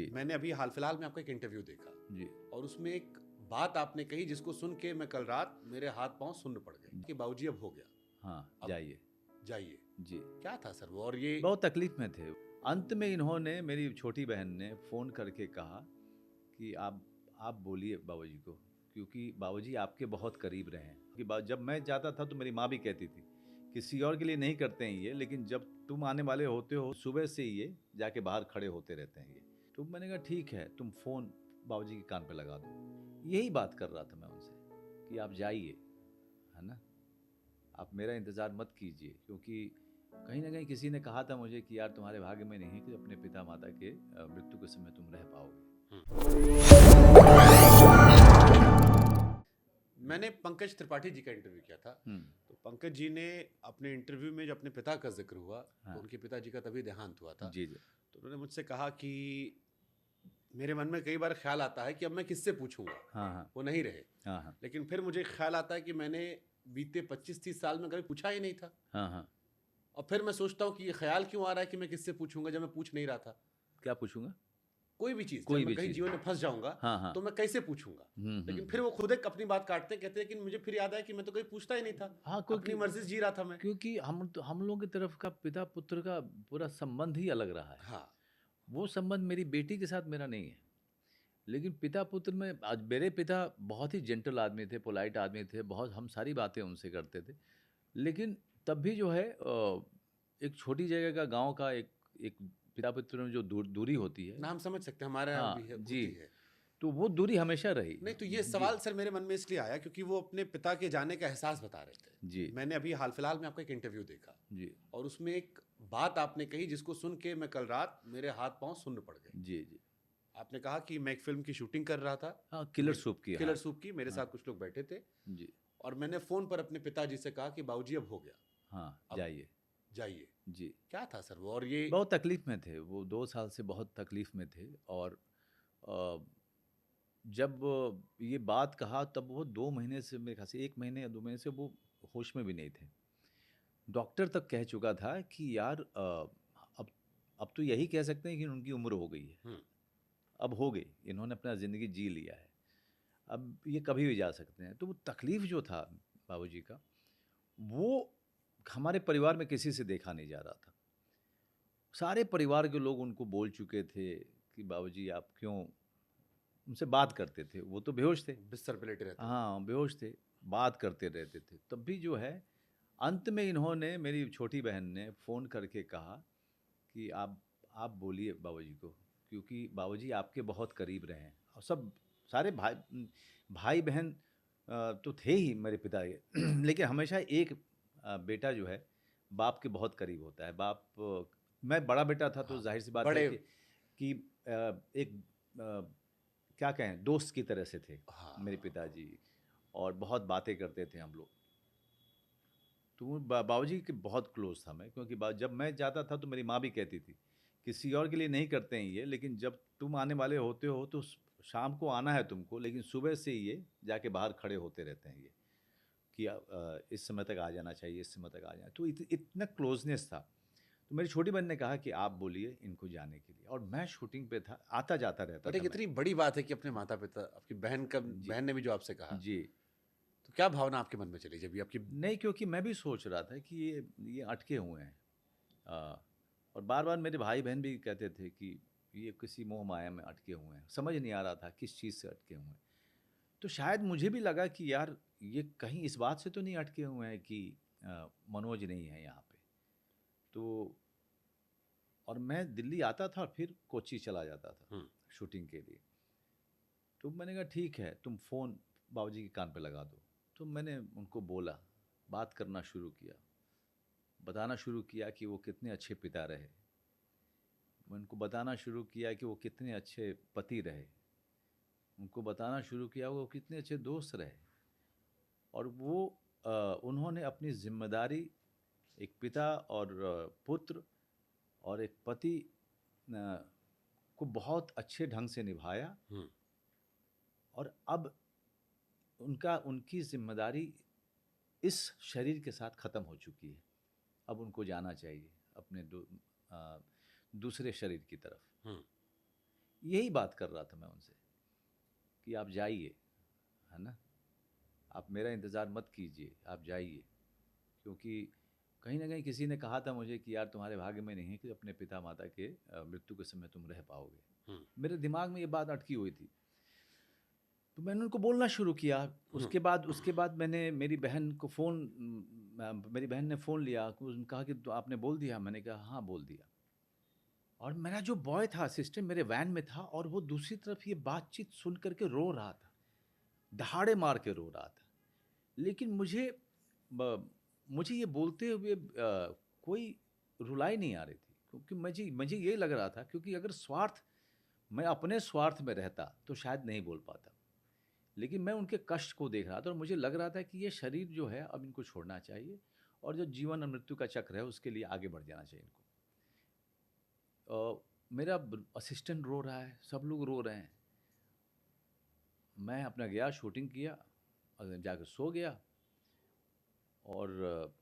जी मैंने अभी हाल फिलहाल में आपका एक इंटरव्यू देखा जी और उसमें एक बात आपने कही जिसको सुन के मैं कल रात मेरे हाथ पांव सुन्न पड़ गए कि बाबूजी अब हो गया, हाँ अब जाइए जाइए। जी। क्या था सर वो? और ये बहुत तकलीफ में थे। अंत में इन्होंने, मेरी छोटी बहन ने फ़ोन करके कहा कि आप बोलिए बाबूजी को, क्योंकि बाबूजी आपके बहुत करीब रहे हैं। कि जब मैं जाता था तो मेरी माँ भी कहती थी किसी और के लिए नहीं करते हैं ये, लेकिन जब तुम आने वाले होते हो सुबह से ही ये जाके बाहर खड़े होते रहते हैं ये। तो मैंने कहा ठीक है, तुम फ़ोन बाबूजी के कान पे लगा दो। यही बात कर रहा था मैं उनसे कि आप जाइए, है ना, आप मेरा इंतज़ार मत कीजिए, क्योंकि कहीं न कहीं किसी ने कहा था मुझे कि यार तुम्हारे भाग्य में नहीं है कि अपने पिता माता के मृत्यु के समय तुम रह पाओगे। मैंने पंकज त्रिपाठी जी का इंटरव्यू किया था। तो पंकज जी ने अपने इंटरव्यू में जब अपने पिता का जिक्र हुआ हाँ। तो उनके पिताजी का तभी देहांत हुआ था। जी जी। तो उन्होंने मुझसे कहा कि मेरे मन में कई बार ख्याल आता है कि अब मैं किससे पूछूंगा। हाँ हाँ वो नहीं रहे, हाँ हाँ लेकिन फिर मुझे ख्याल आता है कि मैंने बीते 25-30 साल में कभी पूछा ही नहीं था। हाँ हाँ। और फिर मैं सोचता हूँ कि ये ख्याल क्यों आ रहा है कि मैं किससे पूछूंगा जब मैं पूछ नहीं रहा था। क्या पूछूंगा? कोई भी चीज़, जब कोई मैं भी कहीं चीज़। जीवन में फंस जाऊंगा हाँ हाँ। तो मैं कैसे पूछूंगा। लेकिन फिर वो खुद एक अपनी बात काटते हैं, कहते हैं कि मुझे फिर याद आया कि मैं तो कहीं पूछता ही नहीं था, हाँ, अपनी मर्जी से जी रहा था मैं। क्योंकि हम लोगों की तरफ का पिता पुत्र का पूरा संबंध ही अलग रहा है। हाँ वो संबंध मेरी बेटी के साथ मेरा नहीं है, लेकिन पिता पुत्र में आज मेरे पिता बहुत ही जेंटल आदमी थे, पोलाइट आदमी थे, बहुत हम सारी बातें उनसे करते थे। लेकिन तब भी जो है एक छोटी जगह का गांव का एक एक पिता पुत्र में जो दूरी होती है। ना, हम समझ सकते हैं, हमारे यहाँ भी हाँ है, जी। होती है। तो वो दूरी हमेशा रही। नहीं तो ये जी सवाल सर मेरे मन में इसलिए आया क्योंकि वो अपने पिता के जाने का एहसास बता रहे थे। जी मैंने अभी हाल फिलहाल में आपका एक इंटरव्यू देखा जी और उसमें एक बात आपने कही जिसको सुन के मैं कल रात मेरे हाथ पांव सुन्न पड़ गए। जी जी। आपने कहा कि मैं एक फिल्म की शूटिंग कर रहा था, हाँ, किलर सूप की। किलर हाँ सूप की, मेरे हाँ साथ कुछ लोग बैठे थे जी और मैंने फोन पर अपने पिताजी से कहा कि बाबूजी अब हो गया, हाँ अब जाइए जाइए। जी। क्या था सर वो? और ये बहुत तकलीफ में थे वो, 2 साल से बहुत तकलीफ में थे। और अ, जब ये बात कहा तब वो 2 महीने से, मेरे ख्याल से 1 महीने या 2 महीने से वो होश में भी नहीं थे। डॉक्टर तक कह चुका था कि यार अब अब तो यही कह सकते हैं कि उनकी उम्र हो गई है, हम्म, अब हो गई, इन्होंने अपना ज़िंदगी जी लिया है, अब ये कभी भी जा सकते हैं। तो वो तकलीफ़ जो था बाबूजी का, वो हमारे परिवार में किसी से देखा नहीं जा रहा था। सारे परिवार के लोग उनको बोल चुके थे कि बाबूजी आप क्यों, उनसे बात करते थे, वो तो बेहोश थे। बिस्तर पे लेटे रहते थे। हाँ, बेहोश थे, बात करते रहते थे। तब भी जो है, अंत में इन्होंने, मेरी छोटी बहन ने फ़ोन करके कहा कि आप बोलिए बाबूजी को, क्योंकि बाबूजी आपके बहुत करीब रहे हैं। और सब सारे भाई-बहन तो थे ही मेरे पिता के लेकिन हमेशा एक बेटा जो है, बाप के बहुत करीब होता है। मैं बड़ा बेटा था तो हाँ, ज़ाहिर-सी बात है बड़े। कि एक क्या कहें, दोस्त की तरह से थे हाँ मेरे पिताजी, और बहुत बातें करते थे हम लोग। तो बाबूजी के बहुत क्लोज था मैं, क्योंकि जब मैं जाता था तो मेरी माँ भी कहती थी किसी और के लिए नहीं करते हैं ये, लेकिन जब तुम आने वाले होते हो तो शाम को आना है तुमको, लेकिन सुबह से ही ये जाके बाहर खड़े होते रहते हैं ये कि इस समय तक आ जाना चाहिए, इस समय तक आ जाना। तो इतना क्लोजनेस था। तो मेरी छोटी बहन ने कहा कि आप बोलिए इनको जाने के लिए, और मैं शूटिंग पे था, आता जाता रहता बट एक था मैं। इतनी बड़ी बात है कि अपने माता पिता, आपकी बहन का, जी बहन ने भी जो आपसे कहा, जी। तो क्या भावना आपके मन में चली जब ये आपकी। नहीं, क्योंकि मैं भी सोच रहा था कि ये अटके हुए हैं। और बार बार मेरे भाई बहन भी कहते थे कि ये किसी मोह माया में अटके हुए हैं, समझ नहीं आ रहा था किस चीज़ से अटके हुए हैं। तो शायद मुझे भी लगा कि यार ये कहीं इस बात से तो नहीं अटके हुए हैं कि मनोज नहीं है यहाँ पे। तो और मैं दिल्ली आता था, फिर कोच्चि चला जाता था हम्म, शूटिंग के लिए। तो मैंने कहा ठीक है, तुम फ़ोन बाबूजी के कान पे लगा दो। तो मैंने उनको बोला, बात करना शुरू किया, बताना शुरू किया कि वो कितने अच्छे पिता रहे। मैं उनको बताना शुरू किया कि वो कितने अच्छे पति रहे। उनको बताना शुरू किया वो कितने अच्छे दोस्त रहे। और वो उन्होंने अपनी ज़िम्मेदारी, एक पिता और पुत्र और एक पति को बहुत अच्छे ढंग से निभाया। हम्म, और अब उनकी ज़िम्मेदारी इस शरीर के साथ ख़त्म हो चुकी है। अब उनको जाना चाहिए अपने अ, दूसरे शरीर की तरफ। हम्म। यही बात कर रहा था मैं उनसे कि आप जाइए, है ना, आप मेरा इंतज़ार मत कीजिए, आप जाइए। क्योंकि कहीं न कहीं किसी ने कहा था मुझे कि यार तुम्हारे भाग्य में नहीं है कि अपने पिता माता के मृत्यु के समय तुम रह पाओगे। हुँ, मेरे दिमाग में ये बात अटकी हुई थी। तो मैंने उनको बोलना शुरू किया। हुँ, उसके बाद मैंने मेरी बहन को मेरी बहन ने फ़ोन लिया, उसने कहा कि तो आपने बोल दिया? मैंने कहा हाँ, बोल दिया। और मेरा जो बॉय था असिस्टेंट मेरे वैन में था और वो दूसरी तरफ ये बातचीत सुन कर के रो रहा था, दहाड़े मार के रो रहा था। लेकिन ब मुझे ये बोलते हुए कोई रुलाई नहीं आ रही थी, क्योंकि मुझे मुझे ये लग रहा था, क्योंकि अगर मैं अपने स्वार्थ में रहता तो शायद नहीं बोल पाता। लेकिन मैं उनके कष्ट को देख रहा था और मुझे लग रहा था कि ये शरीर जो है अब इनको छोड़ना चाहिए और जो जीवन और मृत्यु का चक्र है उसके लिए आगे बढ़ जाना चाहिए इनको। मेरा असिस्टेंट रो रहा है, सब लोग रो रहे हैं। मैं अपना गया, शूटिंग किया और जाकर सो गया। और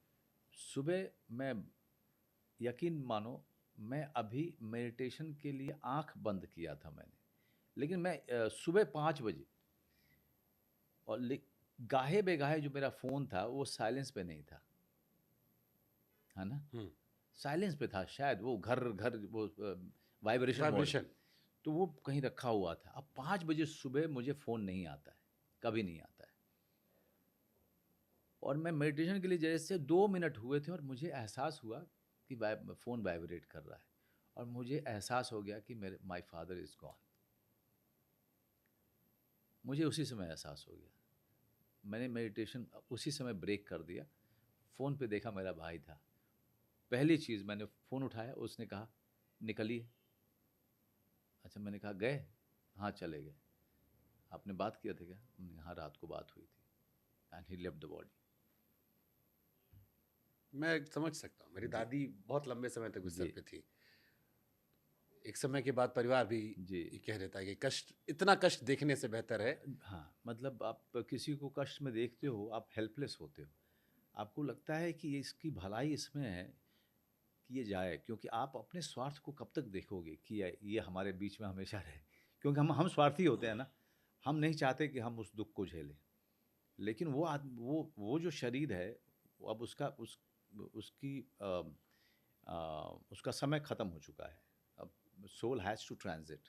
सुबह मैं, यकीन मानो, मैं अभी मेडिटेशन के लिए आंख बंद किया था मैंने, लेकिन मैं सुबह 5 बजे, और गाहे बेगाहे जो मेरा फ़ोन था वो साइलेंस पे नहीं था, है ना, हुँ, साइलेंस पे था, शायद वो घर घर वो वाइब्रेशन मोड, वाइब्रेशन। तो वो कहीं रखा हुआ था। अब 5 बजे सुबह मुझे फ़ोन नहीं आता है, कभी नहीं आता है। और मैं मेडिटेशन के लिए जैसे 2 मिनट हुए थे और मुझे एहसास हुआ कि फ़ोन वाइब्रेट कर रहा है, और मुझे एहसास हो गया कि मेरे माय फादर इज़ गॉन। मुझे उसी समय एहसास हो गया। मैंने मेडिटेशन उसी समय ब्रेक कर दिया। फ़ोन पे देखा मेरा भाई था। पहली चीज़ मैंने फ़ोन उठाया, उसने कहा निकलिए। अच्छा, मैंने कहा गए? हाँ, चले गए। आपने बात किया था क्या? हमने कहा हाँ, रात को बात हुई थी। And he left the body. मैं समझ सकता हूँ, मेरी जी, दादी बहुत लंबे समय तक बिस्तर जी, पे थी। एक समय के बाद परिवार भी जी। ये कह देता है कि कष्ट, इतना कष्ट देखने से बेहतर है। हाँ, मतलब आप किसी को कष्ट में देखते हो, आप हेल्पलेस होते हो। आपको लगता है कि ये इसकी भलाई इसमें है कि ये जाए, क्योंकि आप अपने स्वार्थ को कब तक देखोगे कि ये हमारे बीच में हमेशा रहे? क्योंकि हम स्वार्थी होते हैं ना, हम नहीं चाहते कि हम उस दुःख को झेलें। लेकिन वो जो शरीर है, वो अब उसकी उसका समय ख़त्म हो चुका है। अब सोल हैज़ टू ट्रांज़िट।